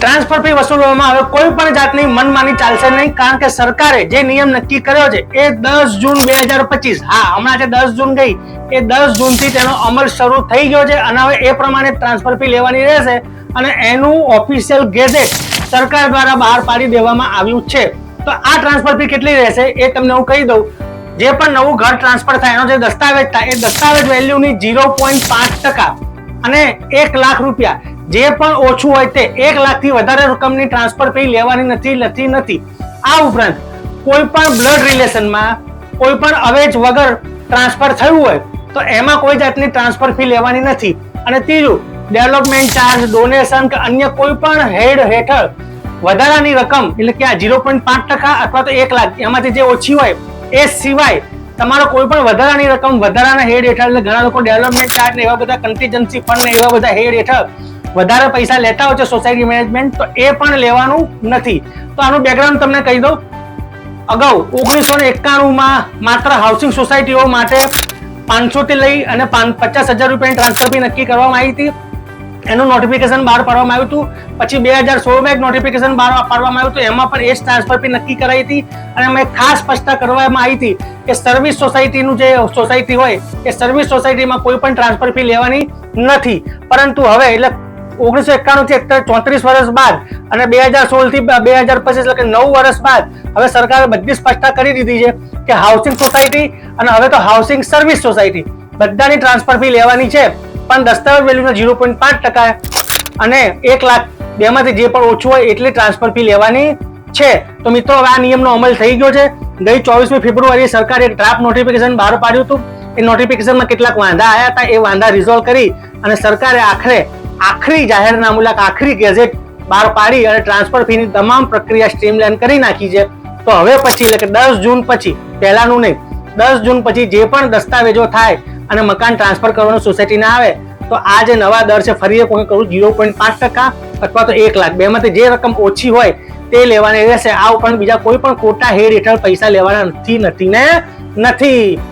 Transfer fee વસૂલવામાં હવે કોઈ પણ જાતની મનમાની ચાલશે નહીં, કારણ કે સરકારે જે નિયમ નક્કી કર્યો છે એ 10 જૂન 2025, હા હમણાં જે 10 જૂન ગઈ એ 10 જૂન થી તેનો અમલ શરૂ થઈ ગયો છે અને હવે એ પ્રમાણે ટ્રાન્સફર ફી લેવાની રહેશે અને એનું ઓફિશિયલ ગેઝેટ સરકાર દ્વારા બહાર પાડી દેવામાં આવ્યું છે. તો આ ટ્રાન્સફર ફી કેટલી રહેશે એ તમને હું કહી દઉં. જે પણ નવું ઘર ટ્રાન્સફર થાય એનો જે દસ્તાવેજ થાય એ દસ્તાવેજ વેલ્યુની 0.5% અને 1 લાખ રૂપિયા, જે પણ ઓછું હોય તે 1 લાખથી વધારે રકમની ટ્રાન્સફર ફી લેવાની નથી. આ ઉપરાંત કોઈ પણ બ્લડ રિલેશનમાં કોઈ પણ અવેજ વગર ટ્રાન્સફર થયું હોય તો એમાં કોઈ જાતની ટ્રાન્સફર ફી લેવાની નથી. અને ત્રીજું, ડેવલપમેન્ટ ચાર્જ, ડોનેશન કે અન્ય કોઈ પણ હેડ હેઠળ વધારાની રકમ એટલે કે આ 0.5% અથવા તો 1 લાખ એમાંથી જે ઓછી હોય એ સિવાય તમારો કોઈ પણ વધારાની રકમ વધારાના હેડ હેઠળ, ઘણા લોકો ડેવલપમેન્ટ ચાર્જ ને એવા બધા કન્ટીજન્સી ફંડ ને એવા બધા હેડ હેઠળ વધારે પૈસા લેતા હોય છે સોસાયટી મેનેજમેન્ટ, તો એ પણ લેવાનું નથી. તો આનું બેકગ્રાઉન્ડ તમને કહી દઉં. અગાઉ 1991માં માત્ર હાઉસિંગ સોસાયટીઓ માટે 500 થી લઈ અને 50,000 રૂપિયાની ટ્રાન્સફર ફી નક્કી કરવામાં આવી હતી. એનું નોટિફિકેશન બહાર પાડવામાં આવ્યું હતું. પછી 2016માં એક નોટિફિકેશન બહાર પાડવામાં આવ્યું હતું, એમાં પણ એ જ ટ્રાન્સફર ફી નક્કી કરાઈ હતી અને એમાં ખાસ સ્પષ્ટતા કરવામાં આવી હતી કે સર્વિસ સોસાયટીનું જે સોસાયટી હોય એ સર્વિસ સોસાયટીમાં કોઈ પણ ટ્રાન્સફર ફી લેવાની નથી. પરંતુ હવે એટલે 1991 થી 34 વર્ષ બાદ અને 2016 થી 2025 એટલે કે 9 વર્ષ બાદ હવે સરકારે બધી સ્પષ્ટતા કરી દીધી છે કે હાઉસિંગ સોસાયટી અને હવે તો હાઉસિંગ સર્વિસ સોસાયટી બધાની ટ્રાન્સફર ફી લેવાની છે, પણ દસ્તાવેજ વેલ્યુનો 0.5% અને 1 લાખ બેમાંથી જે પણ ઓછું હોય એટલી ટ્રાન્સફર ફી લેવાની છે. તો મિત્રો હવે આ નિયમનો અમલ થઈ ગયો છે. ગઈ 24મી ફેબ્રુઆરીએ સરકારે એક ડ્રાફ્ટ નોટિફિકેશન બહાર પાડ્યું હતું. એ નોટિફિકેશનમાં કેટલાક વાંધા આવ્યા હતા, એ વાંધા રિઝોલ્વ કરી અને સરકારે આખરી જાહેરનામું આખરી ગેઝેટ બહાર પાડી અને ટ્રાન્સફર ફીની તમામ પ્રક્રિયા સ્ટ્રીમલાઇન કરી નાખી છે. તો હવે પછી એટલે કે 10 જૂન પછી, પહેલાનું નહીં, 10 જૂન પછી જે પણ દસ્તાવેજો થાય અને મકાન ટ્રાન્સફર કરવાનું સોસાયટીને આવે તો આ જે નવા દર છે ફરી એક વખત કહું 0.5% અથવા તો 1 લાખ, બેમાંથી જે રકમ ઓછી હોય તે લેવાની રહેશે. આ ઉપરાંત બીજા કોઈ પણ ખોટા હેડ હેઠળ પૈસા લેવાના નથી.